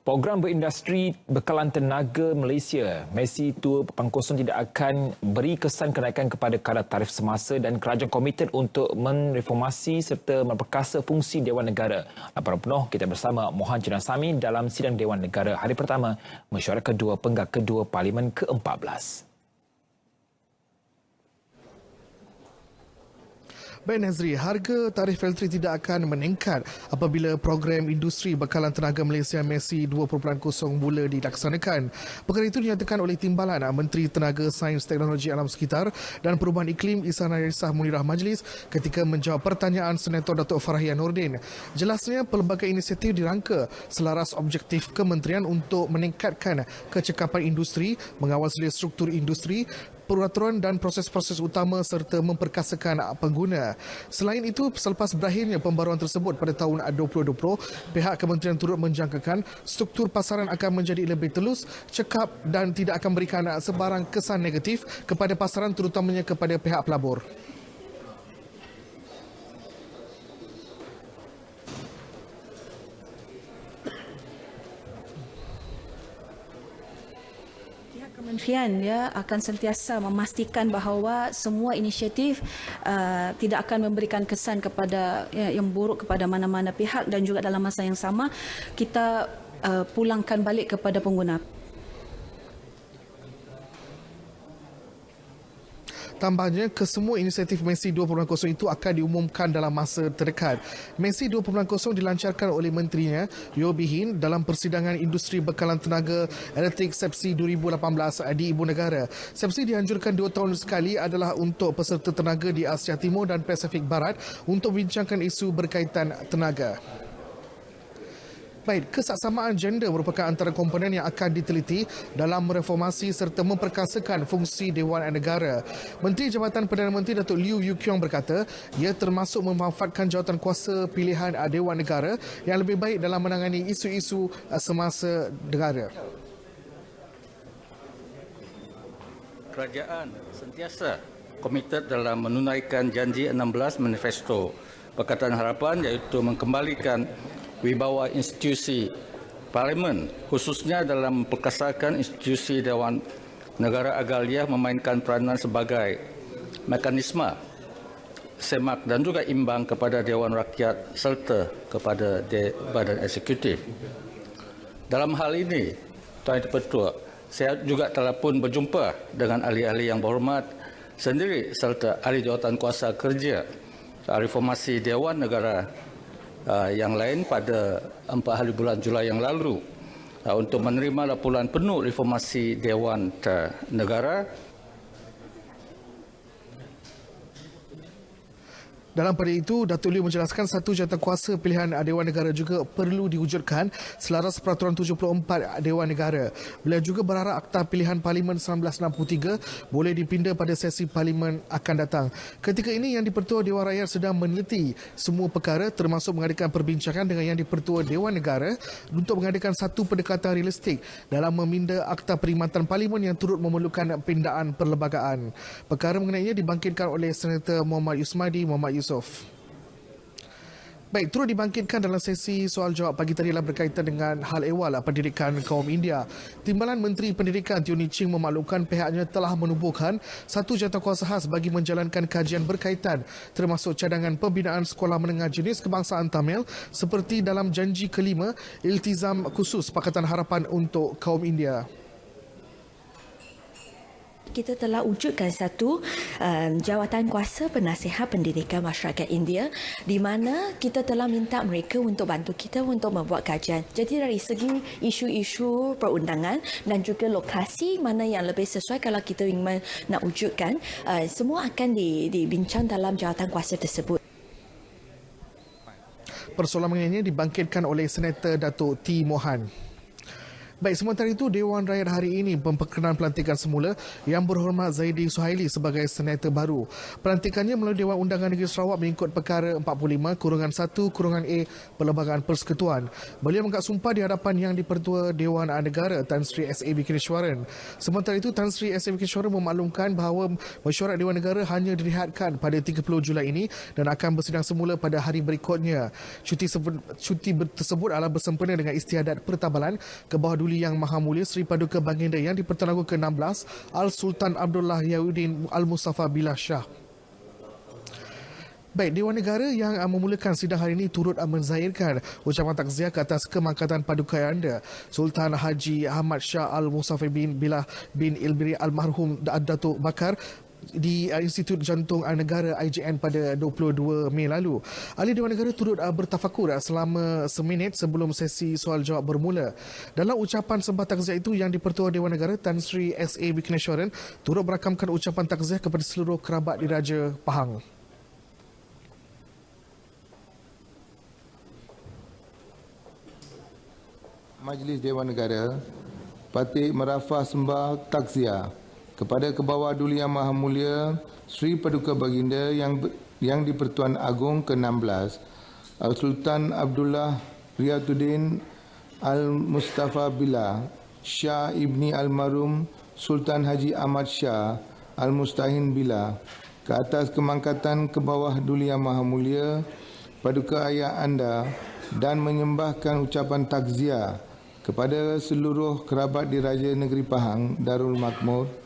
Program berindustri bekalan tenaga Malaysia MESI 2.0 tidak akan beri kesan kenaikan kepada kadar tarif semasa dan kerajaan komited untuk mereformasi serta memperkasa fungsi Dewan Negara. Laporan penuh kita bersama Mohan Jinasami dalam sidang Dewan Negara hari pertama mesyuarat kedua Penggak Kedua Parlimen ke-14. Baik Nazri, harga tarif elektrik tidak akan meningkat apabila program industri bekalan tenaga Malaysia MESI 2.0 mula dilaksanakan. Perkara itu dinyatakan oleh Timbalan Menteri Tenaga Sains Teknologi Alam Sekitar dan Perubahan Iklim Ihsanah Raisah Munirah Majlis ketika menjawab pertanyaan Senator Datuk Farahia Nordin. Jelasnya pelbagai inisiatif dirangka selaras objektif kementerian untuk meningkatkan kecekapan industri, mengawal selia struktur industri, peraturan dan proses-proses utama serta memperkasakan pengguna. Selain itu, selepas berakhirnya pembaruan tersebut pada tahun 2020, pihak kementerian turut menjangkakan struktur pasaran akan menjadi lebih telus, cekap dan tidak akan berikan sebarang kesan negatif kepada pasaran terutamanya kepada pihak pelabur. Kementerian akan sentiasa memastikan bahawa semua inisiatif tidak akan memberikan kesan kepada yang buruk kepada mana-mana pihak dan juga dalam masa yang sama kita pulangkan balik kepada pengguna. Tambahnya, kesemua inisiatif MESI 2.0 itu akan diumumkan dalam masa terdekat. MESI 2.0 dilancarkan oleh menterinya, Yeo Bee Hin, dalam persidangan industri bekalan tenaga elektrik SEPSI 2018 di Ibu Negara. SEPSI dianjurkan 2 tahun sekali adalah untuk peserta tenaga di Asia Timur dan Pasifik Barat untuk bincangkan isu berkaitan tenaga. Baik, kesaksamaan gender merupakan antara komponen yang akan diteliti dalam mereformasi serta memperkasakan fungsi Dewan Negara. Menteri Jabatan Perdana Menteri Datuk Liew Yew Kiong berkata, ia termasuk memanfaatkan jawatan kuasa pilihan Dewan Negara yang lebih baik dalam menangani isu-isu semasa negara. Kerajaan sentiasa komited dalam menunaikan janji 16 manifesto Pakatan Harapan iaitu mengembalikan wibawa institusi Parlimen, khususnya dalam memperkasakan institusi Dewan Negara agar ia memainkan peranan sebagai mekanisme semak dan juga imbang kepada Dewan Rakyat serta kepada Badan Eksekutif. Dalam hal ini, Tuan Ketua, saya juga telah pun berjumpa dengan ahli-ahli yang berhormat sendiri serta ahli jawatan kuasa kerja reformasi Dewan Negara yang lain pada 4 hari bulan Julai yang lalu untuk menerima laporan penuh reformasi Dewan Negara. Dalam pada itu, Datuk Liew menjelaskan satu jawatankuasa pilihan Dewan Negara juga perlu diwujudkan selaras Peraturan 74 Dewan Negara. Beliau juga berharap Akta Pilihan Parlimen 1963 boleh dipinda pada sesi Parlimen akan datang. Ketika ini, Yang di-Pertua Dewan Rakyat sedang meneliti semua perkara termasuk mengadakan perbincangan dengan Yang di-Pertua Dewan Negara untuk mengadakan satu pendekatan realistik dalam meminda Akta Perkhidmatan Parlimen yang turut memerlukan pindaan perlembagaan. Perkara mengenainya dibangkitkan oleh Senator Muhammad Yusmadi Muhammad Yusof. Baik, turut dibangkitkan dalam sesi soal jawab pagi tadi adalah berkaitan dengan hal ehwal pendidikan kaum India. Timbalan Menteri Pendidikan Teo Nii Ching memaklumkan pihaknya telah menubuhkan satu jawatankuasa khas bagi menjalankan kajian berkaitan termasuk cadangan pembinaan sekolah menengah jenis kebangsaan Tamil seperti dalam janji kelima Iltizam Khusus Pakatan Harapan untuk kaum India. Kita telah wujudkan satu jawatan kuasa penasihat pendidikan masyarakat India di mana kita telah minta mereka untuk bantu kita untuk membuat kajian. Jadi dari segi isu-isu perundangan dan juga lokasi mana yang lebih sesuai kalau kita ingin nak wujudkan, semua akan dibincang dalam jawatan kuasa tersebut. Persoalan mengenainya dibangkitkan oleh Senator Datuk T. Mohan. Baik, sementara itu Dewan Rakyat hari ini memperkenalkan pelantikan semula Yang Berhormat Zaidi Suhaili sebagai Senator baru. Pelantikannya melalui Dewan Undangan Negeri Sarawak mengikut perkara 45/1/A Perlembagaan Persekutuan. Beliau mengangkat sumpah di hadapan Yang di-Pertua Dewan Negara Tan Sri S.A. Vikneswaran. Sementara itu Tan Sri S.A. Vikneswaran memaklumkan bahawa mesyuarat Dewan Negara hanya dilihatkan pada 30 Julai ini dan akan bersidang semula pada hari berikutnya. Cuti tersebut adalah bersempena dengan istiadat pertabalan ke bawah duli Yang Maha Mulia Seri Paduka Baginda Yang di-Pertuan Agong ke-16 Al-Sultan Abdullah Yauddin Al-Mustafa Billah Shah. Baik, Dewan Negara yang memulakan sidang hari ini turut menzahirkan ucapan takziah ke atas kemangkatan Paduka Anda Sultan Haji Ahmad Shah Al-Mustafa bin Billah bin Ilbiri Almarhum Datuk Bakar di Institut Jantung Negara IJN pada 22 Mei lalu. Ahli Dewan Negara turut bertafakur selama seminit sebelum sesi soal jawab bermula. Dalam ucapan sembah takziah itu, Yang di-Pertua Dewan Negara Tan Sri S.A. Vikneswaran turut merakamkan ucapan takziah kepada seluruh kerabat diraja Pahang. Majlis Dewan Negara patut merafah sembah takziah kepada Kebawah Duli Yang Maha Mulia Seri Paduka Baginda yang di-Pertuan Agong ke-16 Sultan Abdullah Riyatuddin Al-Mustafa Billah Shah Ibni Almarhum Sultan Haji Ahmad Shah Al-Mustahin Billah ke atas kemangkatan Kebawah Duli Yang Maha Mulia Paduka Ayah anda dan menyembahkan ucapan takziah kepada seluruh kerabat diraja negeri Pahang Darul Makmur.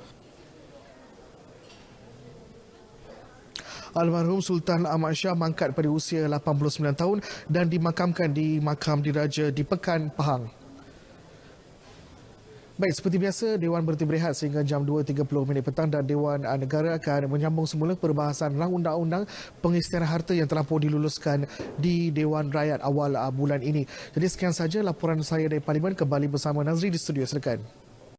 Almarhum Sultan Ahmad Shah mangkat pada usia 89 tahun dan dimakamkan di Makam Diraja di Pekan, Pahang. Baik, seperti biasa, Dewan berhenti berehat sehingga jam 2.30 petang dan Dewan Negara akan menyambung semula perbahasan rang undang-undang pengisytiharan harta yang terlampau diluluskan di Dewan Rakyat awal bulan ini. Jadi sekian saja laporan saya dari Parlimen. Kembali bersama Nazri di studio. Silakan.